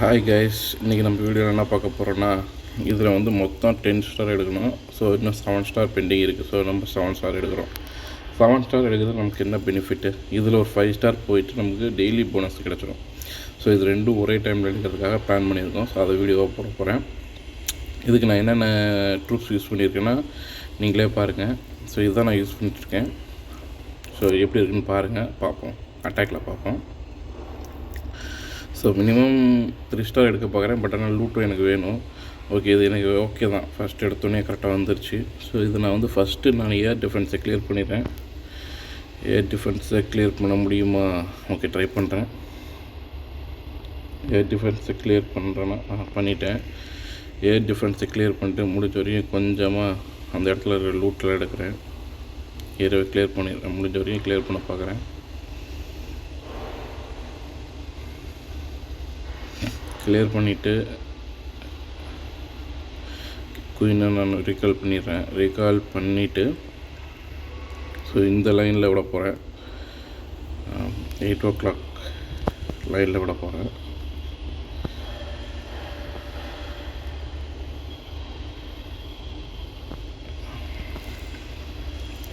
Hi guys, இன்றைக்கி நம்ம வீடியோவில் என்ன பார்க்க போகிறோன்னா, இதில் வந்து மொத்தம் 10 ஸ்டார் எடுக்கணும். ஸோ இன்னும் 7 ஸ்டார் பெண்டிங் இருக்குது. ஸோ நம்ம 7 ஸ்டார் எடுக்கிறோம். 7 ஸ்டார் எடுக்கிறது நமக்கு என்ன பெனிஃபிட்டு, இதில் ஒரு 5 ஸ்டார் போயிட்டு நமக்கு டெய்லி போனஸ் கிடச்சிடும். ஸோ இது ரெண்டும் ஒரே டைமில் எடுக்கிறதுக்காக பிளான் பண்ணியிருக்கோம். ஸோ அதை வீடியோவாக போட போகிறேன். இதுக்கு நான் என்னென்ன ட்ரூப்ஸ் யூஸ் பண்ணியிருக்கேன்னா நீங்களே பாருங்கள். ஸோ இதுதான் நான் யூஸ் பண்ணிட்டுருக்கேன். ஸோ எப்படி இருக்குன்னு பாருங்கள், பார்ப்போம், அட்டாக்கில் பார்ப்போம். ஸோ மினிமம் 3 ஸ்டார் எடுக்க பார்க்குறேன். பட் ஆனால் லூட்டும் எனக்கு வேணும். ஓகே, இது எனக்கு ஓகே தான். ஃபஸ்ட்டு எடுத்தோடனே கரெக்டாக வந்துருச்சு. ஸோ இது நான் வந்து ஃபஸ்ட்டு ஏர் டிஃபென்ஸை கிளியர் பண்ணிடுறேன். ஏர் டிஃபென்ஸை கிளியர் பண்ண முடியுமா? ஓகே, ட்ரை பண்ணுறேன். ஏர் டிஃபென்ஸை கிளியர் பண்ணுறேன்னா பண்ணிட்டேன். ஏர் டிஃபென்ஸை கிளியர் பண்ணிட்டு முடிஞ்ச வரையும் கொஞ்சமாக அந்த இடத்துல இருக்கிற லூட்டில் எடுக்கிறேன். ஏரை கிளியர் பண்ணிடுறேன். முடிஞ்ச வரையும் கிளியர் பண்ண பார்க்குறேன். கிளியர் பண்ணிவிட்டு குயினை நான் ரீகால் பண்ணிடுறேன். ரீகால் பண்ணிவிட்டு ஸோ இந்த லைனில் விட போகிறேன். 8 o'clock லைனில் விட போகிறேன்.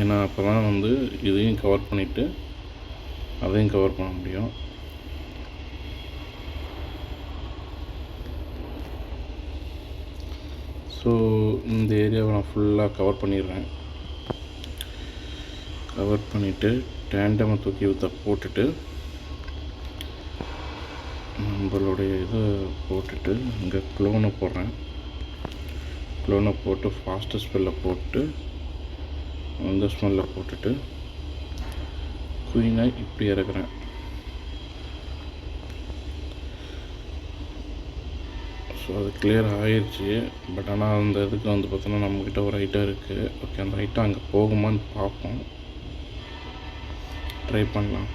ஏன்னா அப்போ தான் வந்து இதையும் கவர் பண்ணிவிட்டு அதையும் கவர் பண்ண முடியும். ஸோ இந்த ஏரியாவை நான் ஃபுல்லாக கவர் பண்ணிடுறேன். கவர் பண்ணிவிட்டு டேண்டமை தூக்கி போட்டுட்டு நம்மளுடைய இதை போட்டுட்டு இங்கே க்ளோனை போடுறேன். க்ளோனை போட்டு ஃபாஸ்ட்டு ஸ்பெல்லில் போட்டு அந்த ஸ்மெல்லில் போட்டுட்டு குயினை இப்படி இறக்குறேன். ஸோ அது கிளியர் ஆகிடுச்சு. பட் ஆனால் அந்த இதுக்கு வந்து பார்த்தோன்னா நம்மக்கிட்ட ஒரு ஐட்டம் இருக்குது. ஓகே, அந்த ஐட்டம் அங்கே போகுமான்னு பார்ப்போம், ட்ரை பண்ணலாம்.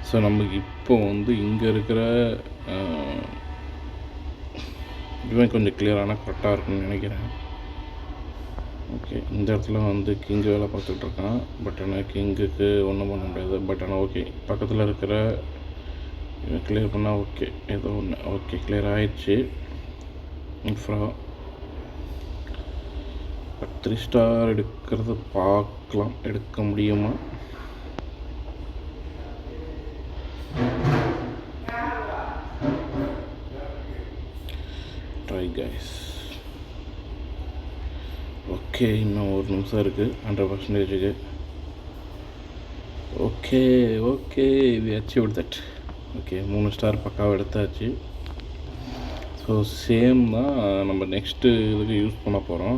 ஸோ நமக்கு இப்போ வந்து இங்கே இருக்கிற இதுவே கொஞ்சம் கிளியரானால் கரெக்டாக இருக்குன்னு நினைக்கிறேன். ஓகே, இந்த இடத்துல வந்து கிங்கு வேலை பார்த்துட்ருக்கான். பட் ஆனால் கிங்குக்கு ஒன்றும் பண்ண முடியாது. பட் ஆனால் ஓகே, பக்கத்தில் இருக்கிற கிளியர் பண்ணால் ஓகே, ஏதோ ஒன்று. ஓகே, கிளியர் ஆயிடுச்சு. அப்புறம் 3 ஸ்டார் எடுக்கிறது பார்க்கலாம், எடுக்க முடியுமா? Try guys. ஓகே, இன்னும் ஒரு நிமிஷம் இருக்குது 100%. Okay okay, we achieved that. Okay, 3 star பக்காவாக எடுத்தாச்சு. ஸோ சேம் தான் நம்ம நெக்ஸ்ட்டு இதுக்கு யூஸ் பண்ண போகிறோம்.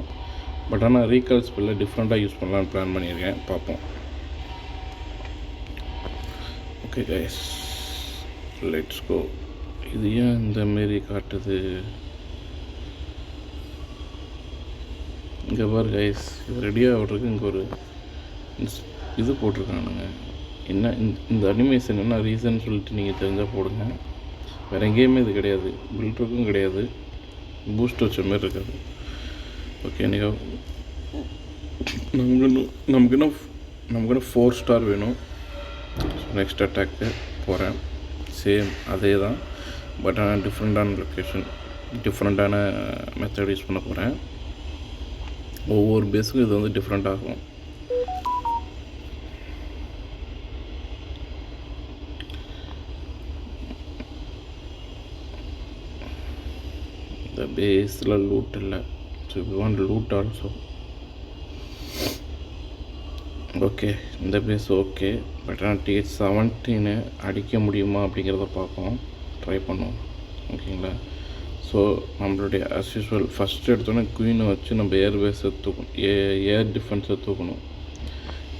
பட் ஆனால் ரீகால் ஸ்பெல்ல டிஃப்ரெண்ட்டாக யூஸ் பண்ணலான்னு பிளான் பண்ணியிருக்கேன், பார்ப்போம். Okay guys, let's go. இது ஏன் இந்தமாரி காட்டுது? இங்கே பாரு கைஸ், இது ரெடியாக விட்றதுக்கு இங்கே ஒரு இது போட்டிருக்கானுங்க. என்ன இந்த அனிமேஷன் என்ன ரீசன் சொல்லிட்டு நீங்கள் தெரிஞ்சால் போடுங்க. வேறு எங்கேயுமே இது கிடையாது, பில்டருக்கும் கிடையாது, பூஸ்ட் வச்ச மாரி இருக்காது. ஓகே, நீங்கள் நமக்கு 4 ஸ்டார் வேணும். நெக்ஸ்ட் அட்டாக்கு போகிறேன். சேம் அதே தான். பட் ஆனால் டிஃப்ரெண்ட்டான லொக்கேஷன், டிஃப்ரெண்ட்டான மெத்தட் யூஸ் பண்ண போகிறேன். ஒவ்வொரு பேஸுக்கும் இது வந்து டிஃப்ரெண்ட் ஆகும். இந்த பேஸில் லூட் இல்லை. So we want loot also. Okay, இந்த பேஸ் ஓகே. பட் ஆனால் TH17 அடிக்க முடியுமா அப்படிங்கிறத பார்ப்போம், ட்ரை பண்ணுவோம். ஓகேங்களா? ஸோ நம்மளுடைய ஆஸ் யூஸ்வல் ஃபஸ்ட்டு எடுத்தோன்னே குயினை வச்சு நம்ம ஏர் பேஸை தூக்கணும், ஏர் டிஃபென்ஸை தூக்கணும்,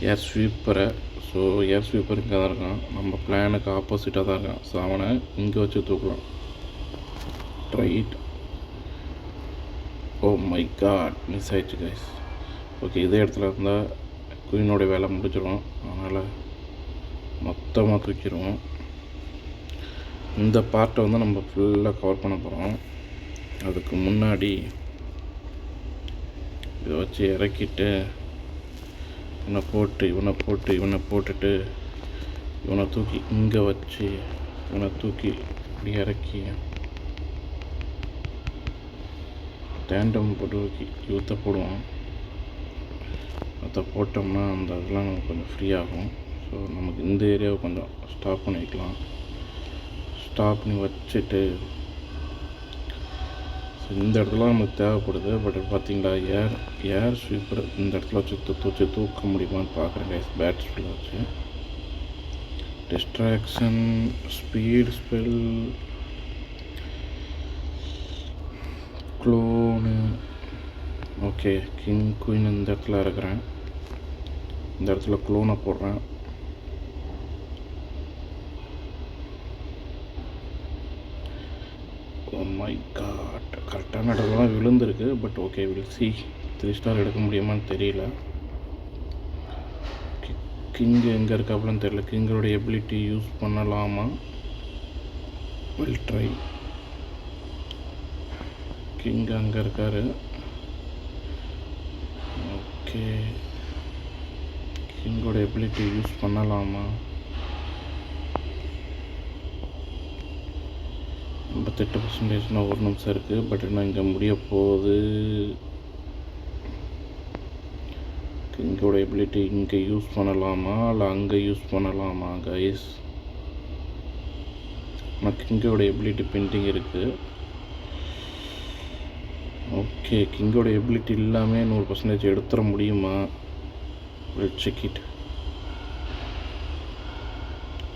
ஏர் ஸ்வீப்பரை. ஸோ ஏர் ஸ்வீப்பர் இங்கே தான் இருக்கான், நம்ம பிளானுக்கு ஆப்போசிட்டாக தான் இருக்கான். ஸோ அவனை இங்கே வச்சு தூக்கலாம். Right. Oh my god, miss ஆயிடுச்சு கைஸ். ஓகே, இதே இடத்துல இருந்தால் குயினோட வேலை முடிச்சிடும். அதனால் மொத்தமாக தூக்கிடுவோம். இந்த பார்ட்டை வந்து நம்ம ஃபுல்லாக கவர் பண்ண போகிறோம். அதுக்கு முன்னாடி இதை வச்சு இறக்கிட்டு இவனை போட்டுட்டு இவனை தூக்கி இங்கே வச்சு இவனை தூக்கி இப்படி இறக்கி டேண்டம் போட்டு யூத்தை போடுவோம். அதை போட்டோம்னா அந்த இதெல்லாம் நமக்கு கொஞ்சம் ஃப்ரீ ஆகும். ஸோ நமக்கு இந்த ஏரியாவை கொஞ்சம் ஸ்டாப் பண்ணி வைக்கலாம். ஸ்டாப் பண்ணி வச்சுட்டு ஸோ இந்த இடத்துல நமக்கு தேவைப்படுது. பட் பார்த்தீங்களா ஏர் ஸ்வீப்பர் இந்த இடத்துல வச்சு தூக்க முடியுமான்னு பார்க்குறேன் கைஸ். பேட் ஸ்பெல் வச்சு distraction speed spell clone. Okay, king queen இந்த இடத்துல இருக்கிறேன். இந்த இடத்துல க்ளோனை போடுறேன். ஓ மை காட், கரெக்டான இடத்துல தான் விழுந்திருக்கு. But okay, will see 3 star எடுக்க முடியுமான்னு தெரியல. கிங்கு எங்கே இருக்காப்புலன்னு தெரியல. கிங்கோடைய எபிலிட்டி யூஸ் பண்ணலாமா? Will try. கிங் அங்கே இருக்காரு. ஓகே, கிங்கோட எபிலிட்டி யூஸ் பண்ணலாமா? 58% ஒரு நிமிஷம் இருக்குது. பட் இன்னும் இங்கே முடிய போகுது. கிங்கோட எபிலிட்டி இங்கே யூஸ் பண்ணலாமா இல்லை அங்கே யூஸ் பண்ணலாமா கைஸ்? ஆனால் கிங்கோட எபிலிட்டி பெண்டிங் இருக்குது. ஓகே, கிங்கோட எபிலிட்டி இல்லாமல் 100% எடுத்துட முடியுமா? Will check it.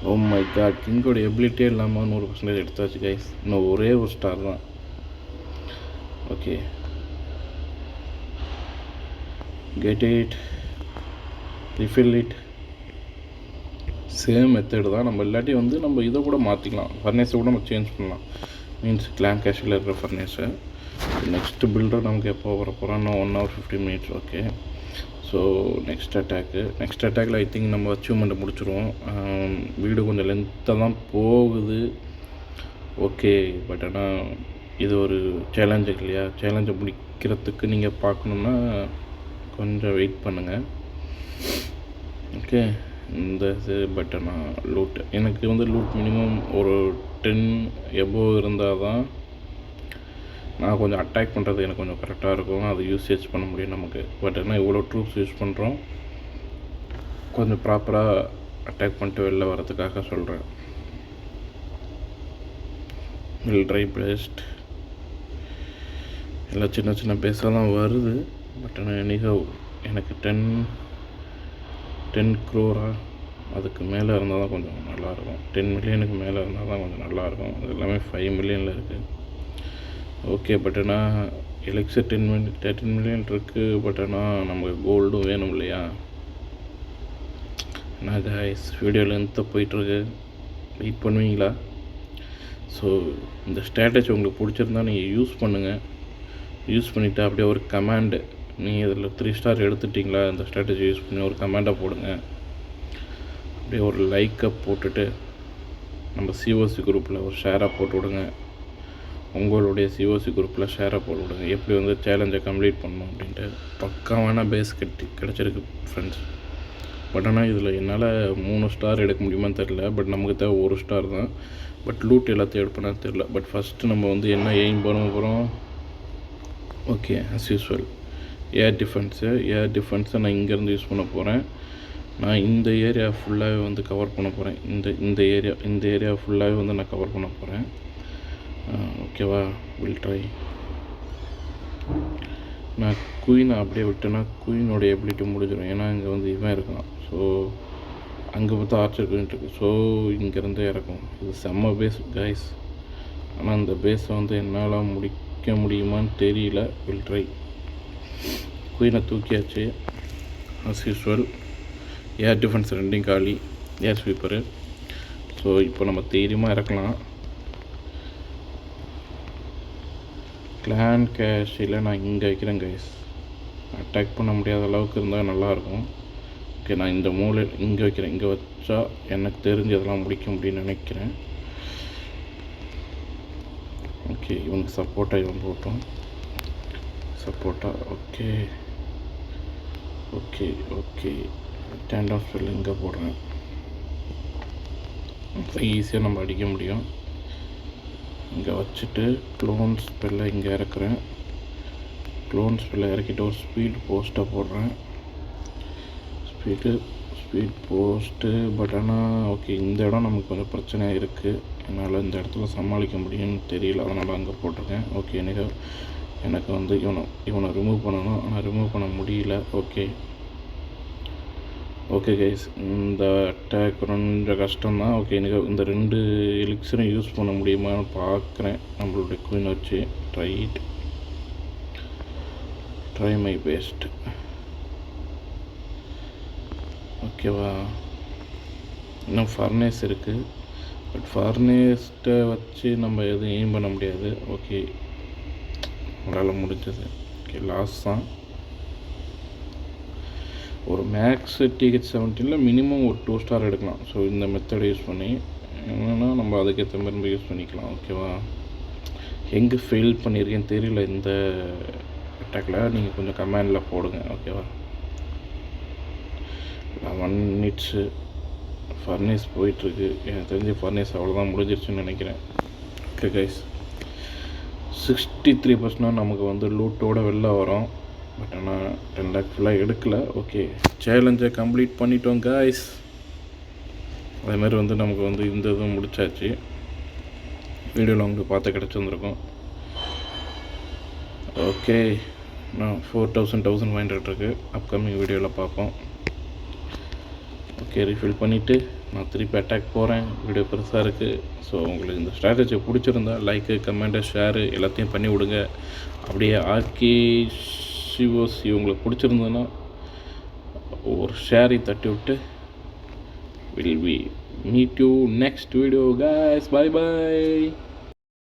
Oh my god, கிங்கோட எபிலிட்டியே இல்லாமல் 100% எடுத்தாச்சு கைஸ். இன்னும் ஒரே ஒரு ஸ்டார் தான். Okay, get it, refill it. Same method தான். நம்ம இல்லாட்டி வந்து நம்ம இதை கூட மாற்றிக்கலாம். ஃபர்னேஸை கூட நம்ம சேஞ்ச் பண்ணலாம். மீன்ஸ் கிளான் கேஷில் இருக்கிற ஃபர்னேஸை. நெக்ஸ்ட் பில்டர் நமக்கு எப்போ வர போகிறோம்? இன்னும் 1 hour 15 minutes. Okay, so next அட்டாக்கில் ஐ திங்க் நம்ம அச்சீவ்மெண்ட்டை முடிச்சிடுவோம். வீடு கொஞ்சம் லென்த்தாக தான் போகுது. ஓகே, பட் ஆனால் இது ஒரு சேலஞ்சு இல்லையா? சேலஞ்சை முடிக்கிறதுக்கு நீங்கள் பார்க்கணுன்னா கொஞ்சம் வெயிட் பண்ணுங்கள். ஓகே, இந்த இது பட் ஆனால் எனக்கு வந்து லூட் மினிமம் ஒரு 10 எபோவ் இருந்தால் தான் நான் கொஞ்சம் அட்டாக் பண்ணுறது எனக்கு கொஞ்சம் கரெக்டாக இருக்கும். அது யூசேஜ் பண்ண முடியும் நமக்கு. பட் ஆனால் இவ்வளோ ட்ரூப்ஸ் யூஸ் பண்ணுறோம், கொஞ்சம் ப்ராப்பராக அட்டாக் பண்ணிட்டு வெளில வரதுக்காக சொல்கிறேன். Will try best. எல்லாம் சின்ன சின்ன பேஸாக தான் வருது. பட் ஆனால் எனக்கு 10 crore அதுக்கு மேலே இருந்தால் தான் கொஞ்சம் நல்லாயிருக்கும். 10 million மேலே இருந்தால் தான் கொஞ்சம் நல்லாயிருக்கும். அது எல்லாமே 5 million இருக்குது. ஓகே, பட் ஆனால் எலெக்ஸர் 13 million இருக்குது. பட் ஆனால் நமக்கு கோல்டும் வேணும் இல்லையா? என்ன கைஸ், வீடியோ லென்த்தாக போயிட்டுருக்கு, வெயிட் பண்ணுவீங்களா? ஸோ இந்த ஸ்ட்ராட்டஜி உங்களுக்கு பிடிச்சிருந்தா நீங்கள் யூஸ் பண்ணுங்கள். யூஸ் பண்ணிவிட்டு அப்படியே ஒரு கமாண்டு, நீங்கள் இதில் 3 ஸ்டார் எடுத்துட்டிங்களா, இந்த ஸ்ட்ராட்டஜி யூஸ் பண்ணி ஒரு கமாண்டை போடுங்க. அப்படியே ஒரு லைக்கை போட்டுட்டு நம்ம சிஓசி குரூப்பில் ஒரு ஷேராக போட்டு விடுங்க. உங்களுடைய சிஓசி குரூப்பில் ஷேரை போட்டு விடுங்க. எப்படி வந்து சேலஞ்சை கம்ப்ளீட் பண்ணணும் அப்படின்ட்டு. பக்காவான பேஸ் கிடச்சிருக்கு ஃப்ரெண்ட்ஸ். பட் ஆனால் இதில் என்னால் 3 ஸ்டார் எடுக்க முடியுமான்னு தெரில. பட் நமக்கு தேவை 1 ஸ்டார் தான். பட் லூட் எல்லாத்தையும் எடுப்பேன்னு தெரில. பட் ஃபஸ்ட்டு நம்ம வந்து என்ன எய்ம் பண்ண போகிறோம்? ஓகே, அஸ் யூஸ்வல் ஏர் டிஃபென்ஸை நான் இங்கேருந்து யூஸ் பண்ண போகிறேன். நான் இந்த ஏரியா ஃபுல்லாகவே வந்து கவர் பண்ண போகிறேன். இந்த ஏரியா ஃபுல்லாகவே வந்து நான் கவர் பண்ண போகிறேன். ஓகேவா, வில் ட்ரை. நான் குயினை அப்படியே விட்டேன்னா குயினோட எபிலிட்டி முடிஞ்சிடும். ஏன்னா இங்கே வந்து இவன் இருக்கான். ஸோ அங்கே பார்த்தா ஆர்ச்சர் குயின் இருக்குது. ஸோ இங்கேருந்தே இறக்கும். இது செம்ம பேஸ் கைஸ். ஆனால் அந்த பேஸை வந்து என்னால் முடிக்க முடியுமான்னு தெரியல. Will try. குயினை தூக்கியாச்சு அஸ் யூஸ்வல். ஏர் டிஃபென்ஸ் 2 காலி, ஏர் ஸ்வீப்பரு. ஸோ இப்போ நம்ம தைரியமாக இறக்கலாம். கிளான் கேஷில் நான் இங்கே வைக்கிறேன் கைஸ். அட்டாக் பண்ண முடியாத அளவுக்கு இருந்தால் நல்லாயிருக்கும். ஓகே, நான் இந்த மூலை இங்கே வைக்கிறேன். இங்கே வச்சா எனக்கு தெரிஞ்சு அதெல்லாம் முடிக்க முடியும்னு நினைக்கிறேன். ஓகே, இவனுக்கு சப்போர்ட்டாக இவன் போட்டோம். சப்போர்ட்டாக okay okay okay stand off spell இங்கே போடுறேன். ஈஸியாக நம்ம அடிக்க முடியும். இங்கே வச்சுட்டு க்ளோன் ஸ்பெல்லை இங்கே இறக்குறேன். க்ளோன் ஸ்பெல்லை இறக்கிட்டு ஒரு ஸ்பீட் போஸ்ட்டை போடுறேன். Speed post. பட் ஆனால் ஓகே, இந்த இடம் நமக்கு கொஞ்சம் பிரச்சனையாக இருக்குது. என்னால் இந்த இடத்துல சமாளிக்க முடியும்னு தெரியல, அதனால் அங்கே போட்டிருக்கேன். ஓகே, எனக்கு வந்து இவனை ரிமூவ் பண்ணணும், ஆனால் ரிமூவ் பண்ண முடியல. ஓகே கைஸ், இந்த அட்டாக் கொஞ்சம் கஷ்டம்தான். ஓகே, எனக்கு இந்த 2 எலிக்ஸரும் யூஸ் பண்ண முடியுமான்னு பார்க்குறேன். நம்மளுடைய குயின் வச்சு ட்ரை மை பெஸ்ட். ஓகேவா, இன்னும் ஃபர்னேஸ் இருக்குது. பட் ஃபர்னேஸ்ட்டை வச்சு நம்ம எதுவும் எய்ம் பண்ண முடியாது. ஓகே, நம்மளால் முடிஞ்சது. ஓகே, லாஸ் தான். ஒரு மேக்ஸ் TH17 மினிமம் ஒரு 2 ஸ்டார் எடுக்கலாம். ஸோ இந்த மெத்தடை யூஸ் பண்ணி என்னென்னா நம்ம அதுக்கேற்ற மாதிரி நம்ம யூஸ் பண்ணிக்கலாம். ஓகேவா, எங்கே ஃபெயில் பண்ணியிருக்கேன்னு தெரியல இந்த அட்டாக்கில். நீங்கள் கொஞ்சம் கமெண்டில் போடுங்க. ஓகேவா, 1 மினிட்ஸு ஃபர்னேஸ் போயிட்டுருக்கு. எனக்கு தெரிஞ்சு ஃபர்னேஸ் அவ்வளோதான் முடிஞ்சிருச்சுன்னு நினைக்கிறேன். ஓகே கைஸ், 63% நமக்கு வந்து லூட்டோடு வெளில வரோம். பட் ஆனால் 10 லேக் ஃபுல்லாக எடுக்கலை. ஓகே, சேலஞ்சை கம்ப்ளீட் பண்ணிட்டோம் கைஸ். அதேமாதிரி வந்து நமக்கு வந்து இந்த இதுவும் முடிச்சாச்சு. வீடியோவில் உங்களுக்கு பார்த்து கிடச்சிருந்துருக்கோம். ஓகே, நான் 4000 இருக்குது. அப்கமிங் வீடியோவில் பார்ப்போம். ஓகே, ரீஃபில் பண்ணிவிட்டு நான் திருப்பி அட்டாக் போகிறேன். வீடியோ பெருசாக இருக்குது. ஸோ உங்களுக்கு இந்த ஸ்ட்ராட்டஜி பிடிச்சிருந்தா லைக்கு, கமெண்ட்டு, ஷேரு எல்லாத்தையும் பண்ணி விடுங்க. அப்படியே RKCOC உங்களுக்கு பிடிச்சிருந்ததுன்னா ஒரு ஷேரை தட்டி விட்டு will meet you next video guys. Bye.